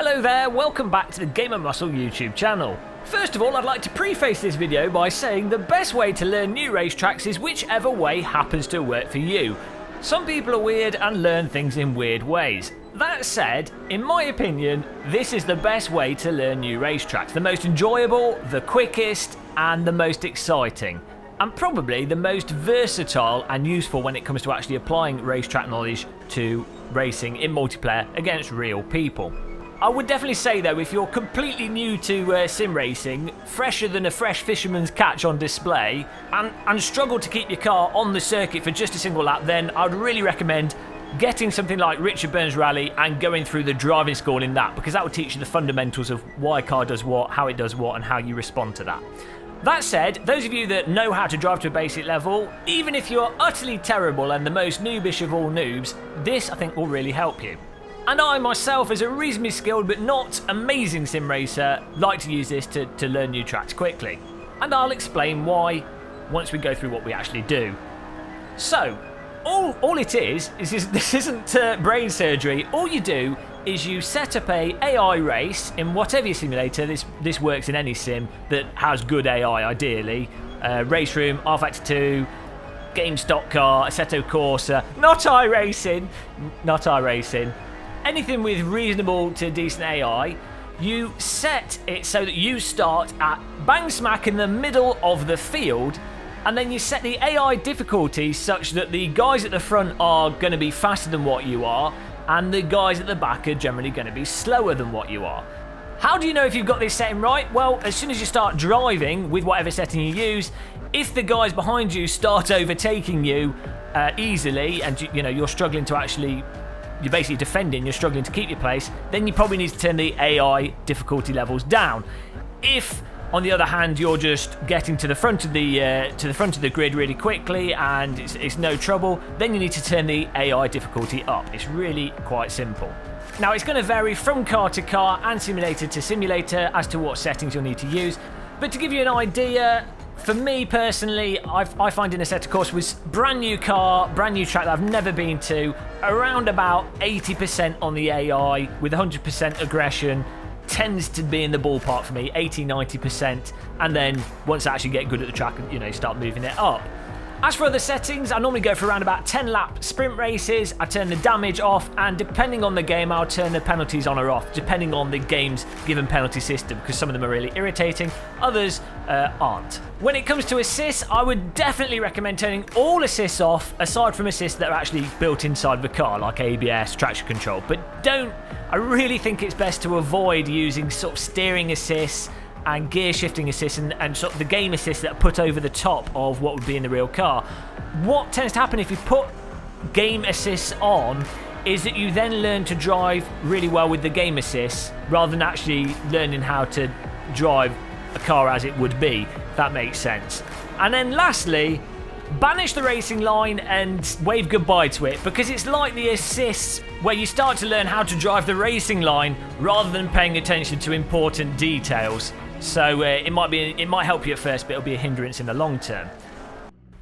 Hello there, welcome back to the Gamer Muscle YouTube channel. First of all, I'd like to preface this video by saying the best way to learn new racetracks is whichever way happens to work for you. Some people are weird and learn things in weird ways. That said, in my opinion, this is the best way to learn new racetracks. The most enjoyable, the quickest, and the most exciting. And probably the most versatile and useful when it comes to actually applying racetrack knowledge to racing in multiplayer against real people. I would definitely say though, if you're completely new to sim racing, fresher than a fresh fisherman's catch on display, and struggle to keep your car on the circuit for just a single lap, then I'd really recommend getting something like Richard Burns Rally and going through the driving school in that, because that will teach you the fundamentals of why a car does what, how it does what, and how you respond to that. That said, those of you that know how to drive to a basic level, even if you're utterly terrible and the most noobish of all noobs, this I think will really help you. And I myself, as a reasonably skilled but not amazing sim racer, like to use this to learn new tracks quickly. And I'll explain why once we go through what we actually do. So, all it is this isn't brain surgery. All you do is you set up a AI race in whatever your simulator. This works in any sim that has good AI, ideally. Race Room, R-Factor 2, Game Stock Car, Assetto Corsa, not iRacing. Anything with reasonable to decent AI, you set it so that you start at bang smack in the middle of the field, and then you set the AI difficulty such that the guys at the front are going to be faster than what you are, and the guys at the back are generally going to be slower than what you are. How do you know if you've got this setting right? Well, as soon as you start driving with whatever setting you use, if the guys behind you start overtaking you easily, and you're struggling to actually, you're basically defending, you're struggling to keep your place, then you probably need to turn the AI difficulty levels down. If, on the other hand, you're just getting to the front of the grid really quickly and it's no trouble, then you need to turn the AI difficulty up. It's really quite simple. Now, it's going to vary from car to car and simulator to simulator as to what settings you'll need to use. But to give you an idea, for me personally, I find in Assetto Corsa was brand new car, brand new track that I've never been to, around about 80% on the AI with 100% aggression tends to be in the ballpark for me, 80-90%, and then once I actually get good at the track, start moving it up. As for other settings, I normally go for around about 10 lap sprint races. I turn the damage off, and depending on the game, I'll turn the penalties on or off, depending on the game's given penalty system, because some of them are really irritating, others aren't. When it comes to assists, I would definitely recommend turning all assists off, aside from assists that are actually built inside the car, like ABS, traction control. But I really think it's best to avoid using sort of steering assists and gear shifting assists and sort of the game assists that are put over the top of what would be in the real car. What tends to happen if you put game assists on is that you then learn to drive really well with the game assists rather than actually learning how to drive a car as it would be, if that makes sense. And then lastly, banish the racing line and wave goodbye to it, because it's like the assists where you start to learn how to drive the racing line rather than paying attention to important details. So it might help you at first, but it'll be a hindrance in the long term.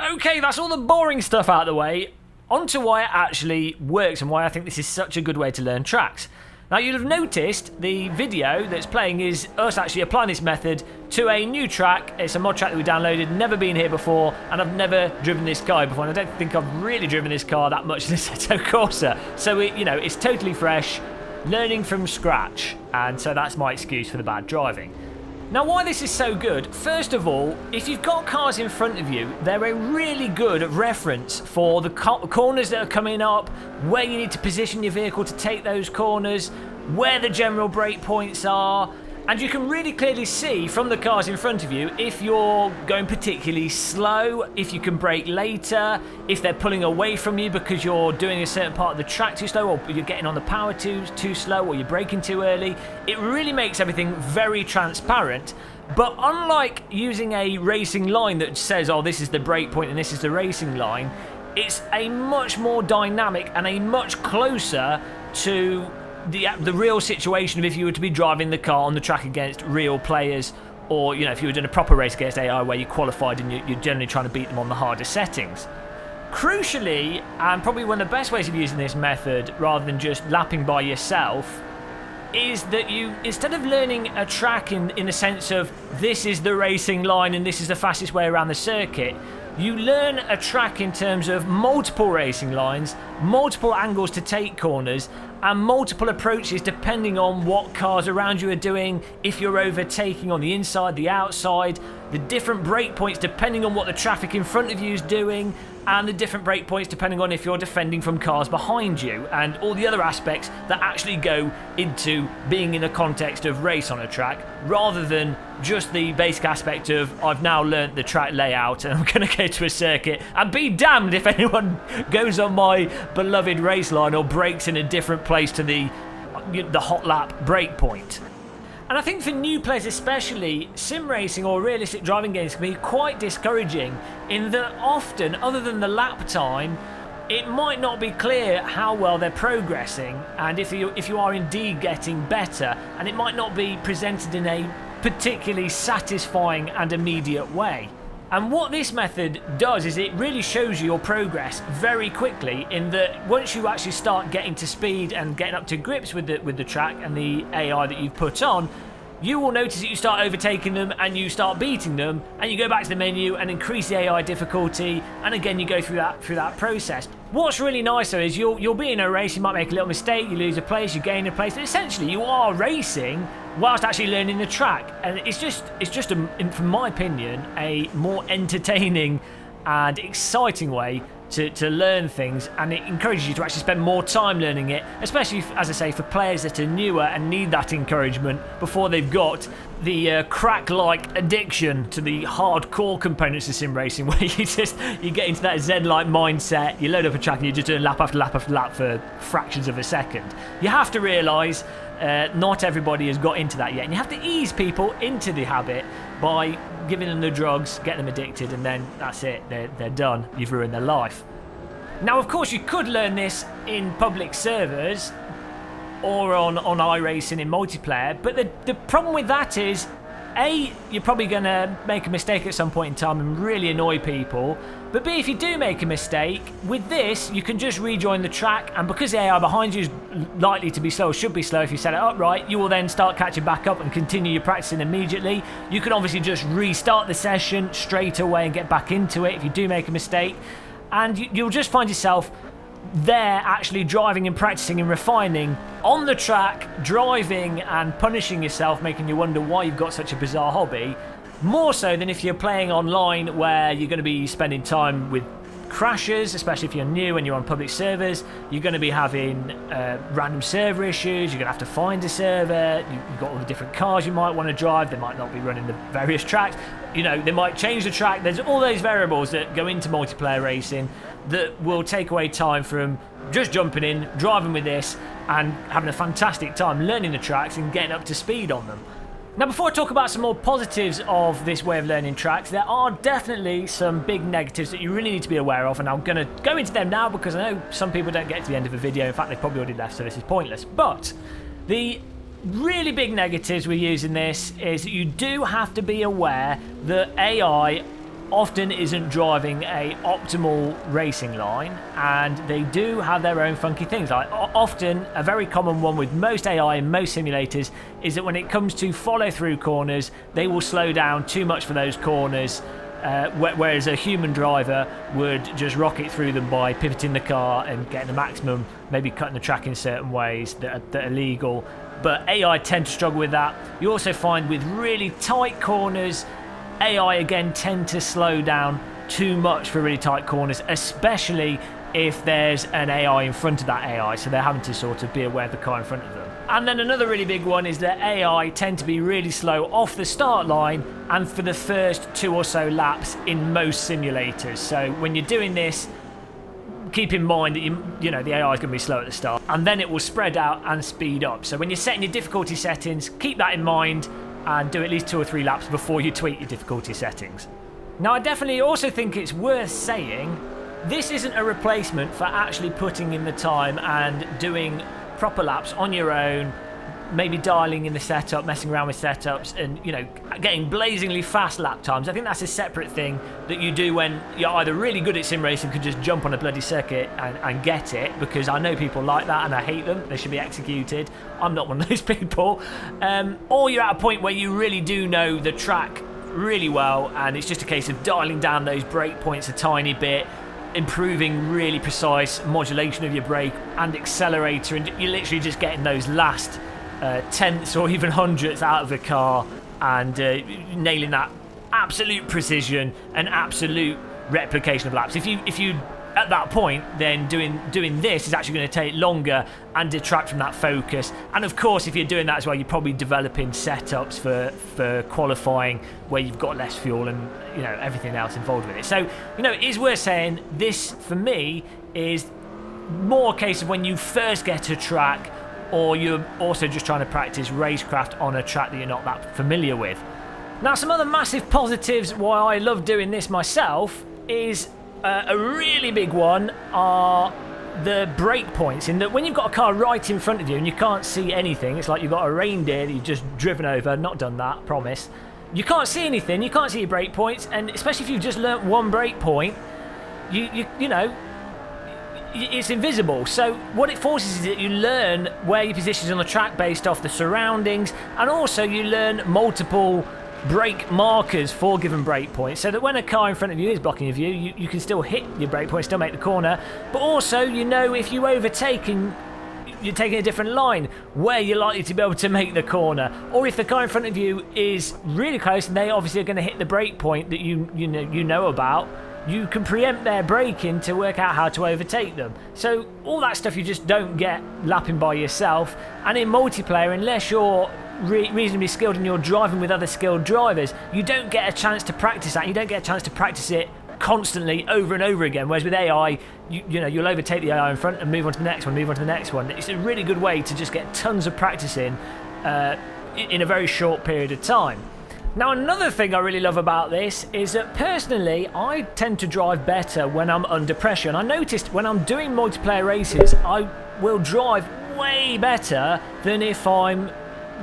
Okay, that's all the boring stuff out of the way. On to why it actually works and why I think this is such a good way to learn tracks. Now, you'll have noticed the video that's playing is us actually applying this method to a new track. It's a mod track that we downloaded, never been here before, and I've never driven this car before, and I don't think I've really driven this car that much in Assetto Corsa. So, it's totally fresh, learning from scratch, and so that's my excuse for the bad driving. Now, why this is so good, first of all, if you've got cars in front of you, they're a really good reference for the corners that are coming up, where you need to position your vehicle to take those corners, where the general brake points are, and you can really clearly see from the cars in front of you if you're going particularly slow, if you can brake later, if they're pulling away from you because you're doing a certain part of the track too slow, or you're getting on the power too slow, or you're braking too early. It really makes everything very transparent. But unlike using a racing line that says, oh, this is the brake point and this is the racing line, it's a much more dynamic and a much closer to the real situation of if you were to be driving the car on the track against real players, or if you were doing a proper race against AI where you qualified and you're generally trying to beat them on the harder settings. Crucially, and probably one of the best ways of using this method rather than just lapping by yourself, is that you, instead of learning a track in the sense of this is the racing line and this is the fastest way around the circuit, you learn a track in terms of multiple racing lines, multiple angles to take corners, and multiple approaches depending on what cars around you are doing, if you're overtaking on the inside, the outside, the different brake points depending on what the traffic in front of you is doing, and the different brake points depending on if you're defending from cars behind you, and all the other aspects that actually go into being in the context of race on a track, rather than just the basic aspect of I've now learnt the track layout and I'm going to go to a circuit and be damned if anyone goes on my beloved race line or brakes in a different place to the hot lap brake point. And I think for new players especially, sim racing or realistic driving games can be quite discouraging in that often, other than the lap time, it might not be clear how well they're progressing and if you are indeed getting better, and it might not be presented in a particularly satisfying and immediate way. And what this method does is it really shows you your progress very quickly, in that once you actually start getting to speed and getting up to grips with the track and the AI that you've put on, you will notice that you start overtaking them and you start beating them, and you go back to the menu and increase the AI difficulty, and again you go through that process. What's really nice though is you'll be in a race, you might make a little mistake, you lose a place, you gain a place, but essentially you are racing whilst actually learning the track, and it's just from my opinion, a more entertaining and exciting way to learn things, and it encourages you to actually spend more time learning it, especially, as I say, for players that are newer and need that encouragement before they've got the crack-like addiction to the hardcore components of sim racing, where you get into that Zen-like mindset, you load up a track and you're just doing lap after lap after lap for fractions of a second. You have to realise not everybody has got into that yet, and you have to ease people into the habit by giving them the drugs, getting them addicted, and then that's it, they're done, you've ruined their life. Now of course you could learn this in public servers or on iRacing in multiplayer, but the problem with that is, A, you're probably going to make a mistake at some point in time and really annoy people, but B, if you do make a mistake, with this you can just rejoin the track, and because the AI behind you is likely to be slow, or should be slow if you set it up right, you will then start catching back up and continue your practicing immediately. You can obviously just restart the session straight away and get back into it if you do make a mistake, and you'll just find yourself there actually driving and practicing and refining on the track, driving and punishing yourself, making you wonder why you've got such a bizarre hobby, more so than if you're playing online, where you're going to be spending time with crashes, especially if you're new and you're on public servers. You're going to be having random server issues, you're going to have to find a server, you've got all the different cars you might want to drive, they might not be running the various tracks, you know, they might change the track. There's all those variables that go into multiplayer racing that will take away time from just jumping in, driving with this, and having a fantastic time learning the tracks and getting up to speed on them. Now, before I talk about some more positives of this way of learning tracks, there are definitely some big negatives that you really need to be aware of, and I'm going to go into them now because I know some people don't get to the end of the video. In fact, they've probably already left, so this is pointless. But the really big negatives with using this is that you do have to be aware that AI often isn't driving a optimal racing line, and they do have their own funky things. Like often, a very common one with most AI and most simulators is that when it comes to follow through corners, they will slow down too much for those corners, whereas a human driver would just rocket through them by pivoting the car and getting the maximum, maybe cutting the track in certain ways that are legal. But AI tend to struggle with that. You also find with really tight corners, AI again tend to slow down too much for really tight corners, especially if there's an AI in front of that AI, so they're having to sort of be aware of the car in front of them. And then another really big one is that AI tend to be really slow off the start line and for the first 2 or so laps in most simulators. So when you're doing this, keep in mind that you know the AI is going to be slow at the start, and then it will spread out and speed up. So when you're setting your difficulty settings, keep that in mind and do at least 2 or 3 laps before you tweak your difficulty settings. Now, I definitely also think it's worth saying this isn't a replacement for actually putting in the time and doing proper laps on your own, maybe dialing in the setup, messing around with setups, and getting blazingly fast lap times. I think that's a separate thing that you do when you're either really good at sim racing, could just jump on a bloody circuit and get it, because I know people like that and I hate them. They should be executed. I'm not one of those people. Or you're at a point where you really do know the track really well, and it's just a case of dialing down those brake points a tiny bit, improving really precise modulation of your brake and accelerator, and you're literally just getting those last tenths or even hundredths out of the car, and nailing that absolute precision and absolute replication of laps. If you at that point, then doing this is actually going to take longer and detract from that focus. And of course, if you're doing that as well, you're probably developing setups for qualifying where you've got less fuel and everything else involved with it. So it is worth saying this for me is more a case of when you first get to track, or you're also just trying to practice racecraft on a track that you're not that familiar with. Now, some other massive positives why I love doing this myself is a really big one are the brake points, in that when you've got a car right in front of you and you can't see anything, it's like you've got a reindeer that you've just driven over. Not done that, promise. You can't see anything, you can't see your brake points, and especially if you've just learnt one brake point, it's invisible. So what it forces is that you learn where your position is on the track based off the surroundings, and also you learn multiple brake markers for given brake points, so that when a car in front of you is blocking your view, you can still hit your brake point, still make the corner, but also if you overtake and you're taking a different line, where you're likely to be able to make the corner. Or if the car in front of you is really close and they obviously are going to hit the brake point that you know about, you can preempt their braking to work out how to overtake them. So all that stuff you just don't get lapping by yourself. And in multiplayer, unless you're reasonably skilled and you're driving with other skilled drivers, you don't get a chance to practice that. You don't get a chance to practice it constantly over and over again. Whereas with AI, you'll overtake the AI in front and move on to the next one. It's a really good way to just get tons of practice in a very short period of time. Now, another thing I really love about this is that personally, I tend to drive better when I'm under pressure. And I noticed when I'm doing multiplayer races, I will drive way better than if I'm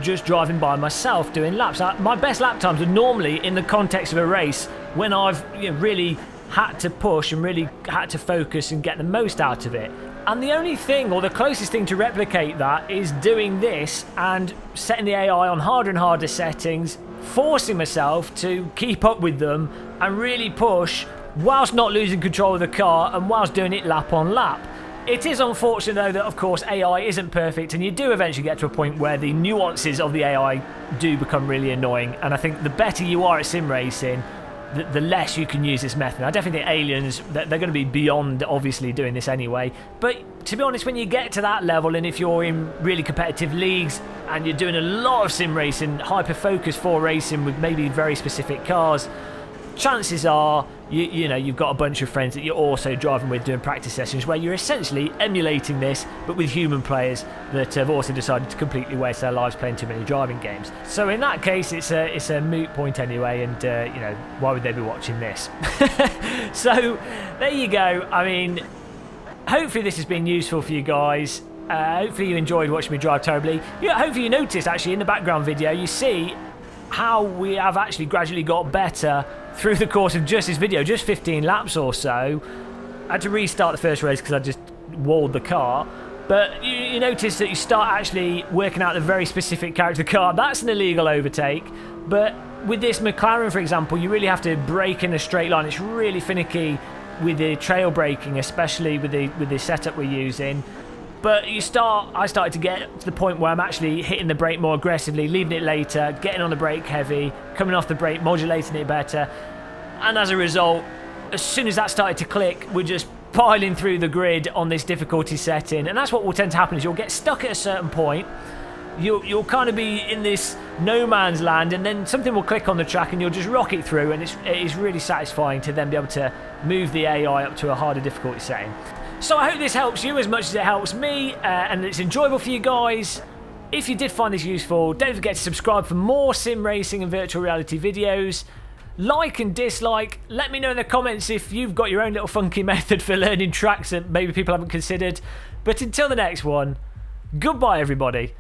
just driving by myself doing laps. My best lap times are normally in the context of a race when I've really had to push and really had to focus and get the most out of it. And the only thing, or the closest thing to replicate that, is doing this and setting the AI on harder and harder settings, forcing myself to keep up with them and really push whilst not losing control of the car and whilst doing it lap on lap. It is unfortunate though that of course AI isn't perfect, and you do eventually get to a point where the nuances of the AI do become really annoying, and I think the better you are at sim racing, the less you can use this method. I definitely think Aliens, they're going to be beyond obviously doing this anyway, but to be honest, when you get to that level, and if you're in really competitive leagues and you're doing a lot of sim racing, hyper focus for racing with maybe very specific cars, chances are you've got a bunch of friends that you're also driving with doing practice sessions where you're essentially emulating this, but with human players that have also decided to completely waste their lives playing too many driving games. So in that case, it's a moot point anyway, and why would they be watching this? So there you go. I mean, hopefully this has been useful for you guys. Hopefully you enjoyed watching me drive terribly. Hopefully you noticed actually in the background video, you see how we have actually gradually got better through the course of just this video, just 15 laps or so. I had to restart the first race because I just walled the car. But you notice that you start actually working out the very specific character car. That's an illegal overtake. But with this McLaren, for example, you really have to brake in a straight line. It's really finicky with the trail braking, especially with the setup we're using. But I started to get to the point where I'm actually hitting the brake more aggressively, leaving it later, getting on the brake heavy, coming off the brake, modulating it better. And as a result, as soon as that started to click, we're just piling through the grid on this difficulty setting. And that's what will tend to happen, is you'll get stuck at a certain point. You'll kind of be in this no man's land, and then something will click on the track and you'll just rock it through, and it is really satisfying to then be able to move the AI up to a harder difficulty setting. So I hope this helps you as much as it helps me, and it's enjoyable for you guys. If you did find this useful, don't forget to subscribe for more sim racing and virtual reality videos. Like and dislike. Let me know in the comments if you've got your own little funky method for learning tracks that maybe people haven't considered. But until the next one, goodbye everybody.